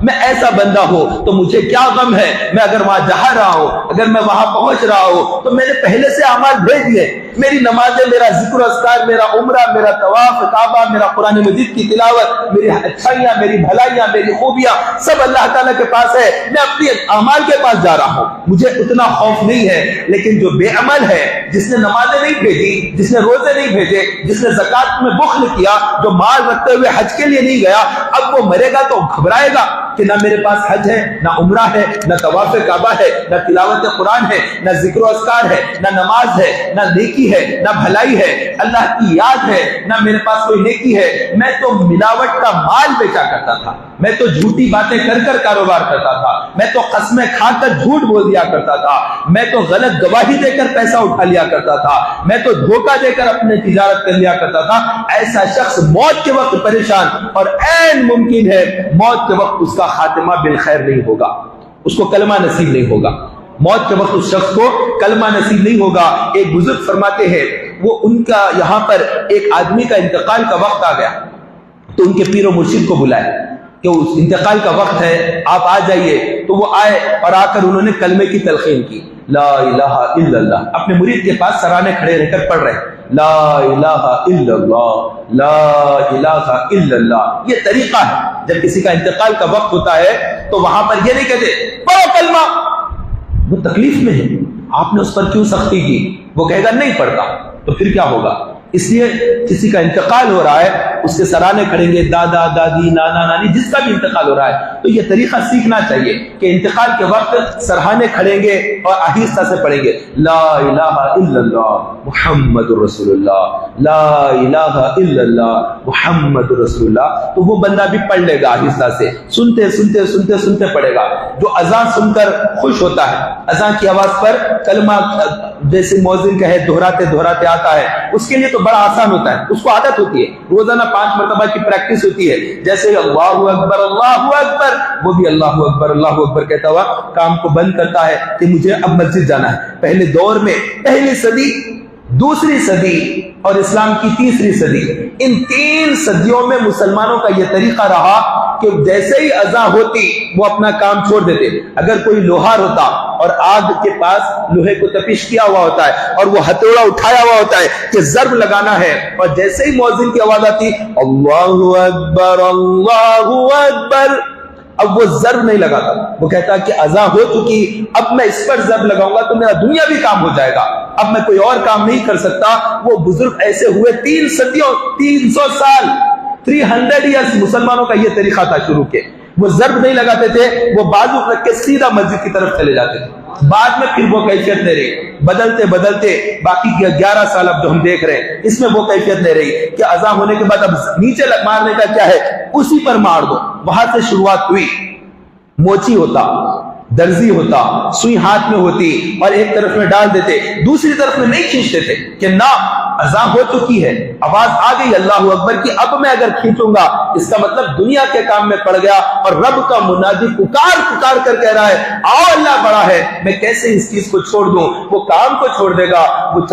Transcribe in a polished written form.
میں ایسا بندہ ہوں تو مجھے کیا غم ہے، میں اگر وہاں جا رہا ہوں، اگر میں وہاں پہنچ رہا ہوں تو میں نے پہلے سے اعمال بھیج دیے، میری نمازیں، میرا ذکر و اذکار، میرا عمرہ، میرا طواف کعبہ، میرا قرآن مجید کی تلاوت، میری اچھائیاں، میری بھلائیاں، میری خوبیاں سب اللہ تعالیٰ کے پاس ہے، میں اپنی اعمال کے پاس جا رہا ہوں، مجھے اتنا خوف نہیں ہے۔ لیکن جو بے عمل ہے، جس نے نمازیں نہیں بھیجی، جس نے روزے نہیں بھیجے، جس نے زکوٰۃ میں بخل کیا، جو مال رکھتے ہوئے حج کے لیے نہیں گیا، اب وہ مرے گا تو گھبرائے گا کہ نہ میرے پاس حج ہے، نہ عمرہ ہے، نہ طواف کعبہ ہے، نہ تلاوت قرآن ہے، نہ ذکر و اذکار ہے، نہ نماز ہے، نہ نیکی ہے، نہ بھلائی ہے، اللہ کی یاد ہے، نہ میرے پاس کوئی نیکی ہے۔ میں تو ملاوٹ کا مال بیچا کرتا تھا، میں تو جھوٹی باتیں کر کر کاروبار کرتا تھا، میں تو قسمیں کھا کر جھوٹ بول دیا کرتا تھا، میں تو غلط گواہی دے کر پیسہ اٹھا لیا کرتا تھا، میں تو دھوکہ دے کر اپنے تجارت کر لیا کرتا تھا۔ ایسا شخص موت کے وقت پریشان، اور عین ممکن ہے موت کے وقت اس کا خاتمہ بالخیر نہیں ہوگا، اس کو کلمہ نصیب نہیں ہوگا، موت کے وقت اس شخص کو کلمہ نصیب نہیں ہوگا۔ ایک بزرگ فرماتے ہیں، وہ ان کا یہاں پر ایک آدمی کا انتقال کا وقت آ گیا تو ان کے پیر و مرشد کو بلائے کہ اس انتقال کا وقت ہے، آپ آ جائیے۔ تو وہ آئے اور آ کر انہوں نے کلمے کی تلقین کی، لا الہ الا اللہ، اپنے مرید کے پاس سرانے کھڑے رہ کر پڑھ رہے ہیں، لا الہ الا اللہ، لا الہ الا اللہ۔ یہ طریقہ ہے، جب کسی کا انتقال کا وقت ہوتا ہے تو وہاں پر یہ نہیں کہتے پڑھو کلمہ، وہ تکلیف میں ہے، آپ نے اس پر کیوں سختی کی، وہ کہے گا نہیں پڑھتا، تو پھر کیا ہوگا؟ اس لیے کسی کا انتقال ہو رہا ہے، اس کے سرانے کھڑیں گے، دادا دادی نانا نانی، جس کا بھی انتقال ہو رہا ہے، تو یہ طریقہ سیکھنا چاہیے کہ انتقال کے وقت سرہانے کھڑیں گے اور آہستہ سے پڑھیں گے، لا الہ الا اللہ محمد رسول اللہ، لا الہ الا اللہ محمد رسول اللہ۔ تو وہ بندہ بھی پڑھ لے گا آہستہ سے، سنتے سنتے سنتے سنتے پڑھے گا۔ جو اذان سن کر خوش ہوتا ہے، اذان کی آواز پر کلمہ جیسے مؤذن کہے دہراتے دہراتے آتا ہے، اس کے لیے تو بڑا آسان ہوتا ہے، اس کو عادت ہوتی ہے، روزانہ 5 مرتبہ کی پریکٹس ہوتی ہے، جیسے اللہ اکبر اللہ اکبر، وہ بھی اللہ اکبر کہتا ہوا کام کو بند کرتا ہے کہ مجھے اب مسجد جانا ہے۔ پہلے دور میں، پہلی صدی، دوسری صدی اور اسلام کی تیسری صدی، ان 3 صدیوں میں مسلمانوں کا یہ طریقہ رہا کہ جیسے ہی اذان ہوتی وہ اپنا کام چھوڑ دیتے۔ اگر کوئی لوہار ہوتا اور آگ کے پاس لوہے کو تپش کیا ہوا ہوتا ہے اور وہ ہتھوڑا اٹھایا ہوا ہوتا ہے کہ ضرب لگانا ہے، اور جیسے ہی مؤذن کی آواز آتی اللہ اکبر اللہ اکبر، اب وہ ضرب نہیں لگاتا، وہ کہتا کہ اذان ہو چکی، اب میں اس پر ضرب لگاؤں گا تو میرا دنیا بھی کام ہو جائے گا، اب میں کوئی اور کام نہیں کر سکتا۔ وہ بزرگ ایسے ہوئے 3 صدیوں، 300 سال، 300 ایئرس مسلمانوں کا یہ طریقہ تھا شروع کے۔ وہ ضرب نہیں لگاتے تھے، وہ بازو رکھ کے سیدھا مسجد کی طرف چلے جاتے تھے۔ بعد میں پھر وہ کیفیت نہیں رہی، بدلتے بدلتے باقی 11 سال اب جو ہم دیکھ رہے ہیں اس میں وہ کیفیت نہیں رہی کہ اذان ہونے کے بعد اب نیچے مارنے کا کیا ہے، اسی پر مار دو۔ وہاں سے شروعات ہوئی، موچی ہوتا، درزی ہوتا، سوئی ہاتھ میں ہوتی اور ایک طرف میں ڈال دیتے، دوسری طرف میں نہیں کھینچتے تھے کہ نہ اذان ہو چکی ہے، آواز آ گئی اللہ اکبر کی، اب میں اگر کھینچوں گا اس کا مطلب دنیا کے کام میں پڑ گیا، اور رب کا منادی پکار پکار کر کہہ رہا ہے آؤ اللہ بڑا ہے، میں کیسے اس چیز کو چھوڑ دوں؟ وہ کام کو چھوڑ دے گا، وہ